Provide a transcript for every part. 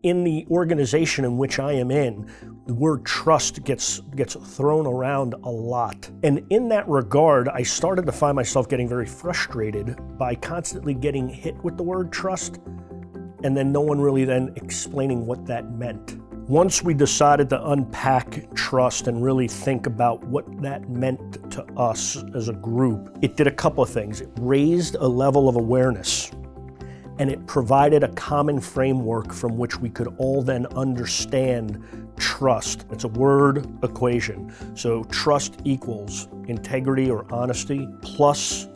in the organization in which I am in, the word trust gets thrown around a lot. And in that regard, I started to find myself getting very frustrated by constantly getting hit with the word trust, and then no one really then explaining what that meant. Once we decided to unpack trust and really think about what that meant to us as a group, it did a couple of things. It raised a level of awareness, and it provided a common framework from which we could all then understand trust. It's a word equation. So trust equals integrity or honesty, plus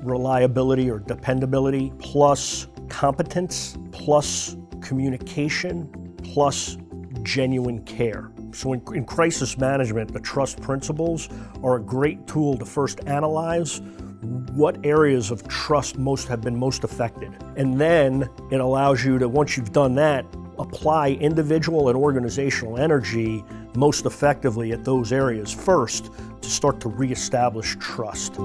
reliability or dependability, plus competence, plus communication, plus genuine care. So in crisis management, the trust principles are a great tool to first analyze what areas of trust have been most affected. And then it allows you to, once you've done that, apply individual and organizational energy most effectively at those areas first to start to reestablish trust.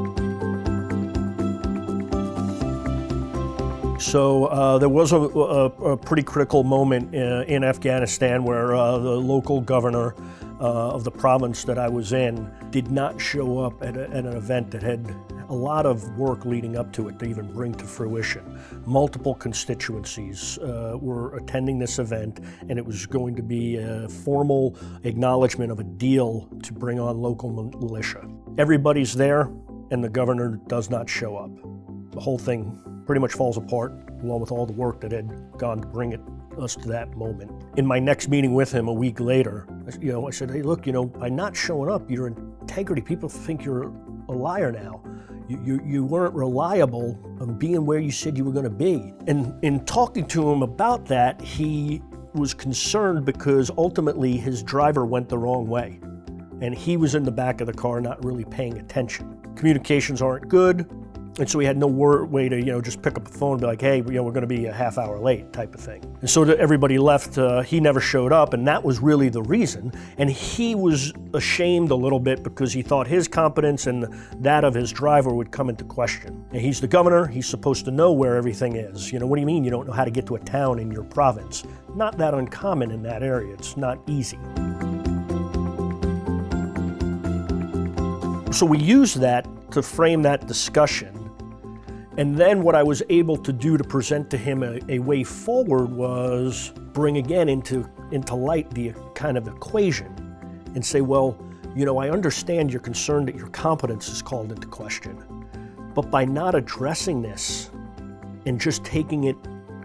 So there was a pretty critical moment in Afghanistan where the local governor of the province that I was in did not show up at an event that had a lot of work leading up to it to even bring to fruition. Multiple constituencies were attending this event, and it was going to be a formal acknowledgement of a deal to bring on local militia. Everybody's there, and the governor does not show up. The whole thing pretty much falls apart, along with all the work that had gone to bring us to that moment. In my next meeting with him a week later, I said, hey, look, by not showing up, your integrity, people think you're a liar now. You weren't reliable on being where you said you were going to be. And in talking to him about that, he was concerned because ultimately his driver went the wrong way. And he was in the back of the car not really paying attention. Communications aren't good. And so we had no way to, just pick up the phone and be like, hey, we're going to be a half hour late type of thing. And so everybody left, he never showed up, and that was really the reason. And he was ashamed a little bit because he thought his competence and that of his driver would come into question. And he's the governor, he's supposed to know where everything is. What do you mean you don't know how to get to a town in your province? Not that uncommon in that area, it's not easy. So we used that to frame that discussion. And then what I was able to do to present to him a way forward was bring again into light the kind of equation and say, well, I understand you're concerned that your competence is called into question, but by not addressing this and just taking it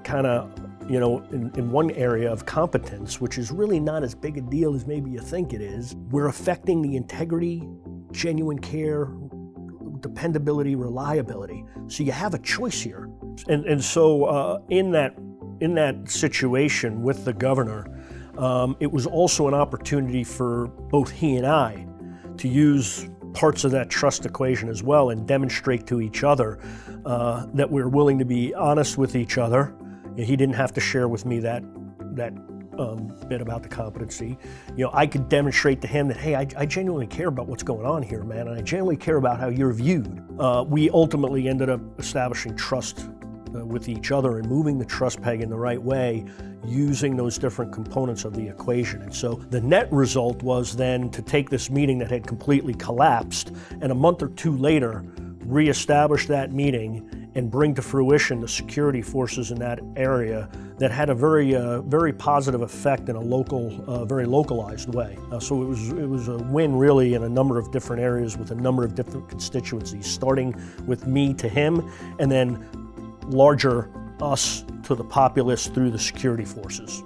kind of, in one area of competence, which is really not as big a deal as maybe you think it is, we're affecting the integrity, genuine care, dependability, reliability. So you have a choice here. And so in that situation with the governor, it was also an opportunity for both he and I to use parts of that trust equation as well and demonstrate to each other that we're willing to be honest with each other. He didn't have to share with me that bit about the competency. I could demonstrate to him that, hey, I genuinely care about what's going on here, man, and I genuinely care about how you're viewed. We ultimately ended up establishing trust with each other and moving the trust peg in the right way using those different components of the equation. And so the net result was then to take this meeting that had completely collapsed and a month or two later reestablish that meeting and bring to fruition the security forces in that area that had a very positive effect in a local, very localized way. So it was a win really in a number of different areas with a number of different constituencies, starting with me to him, and then larger us to the populace through the security forces.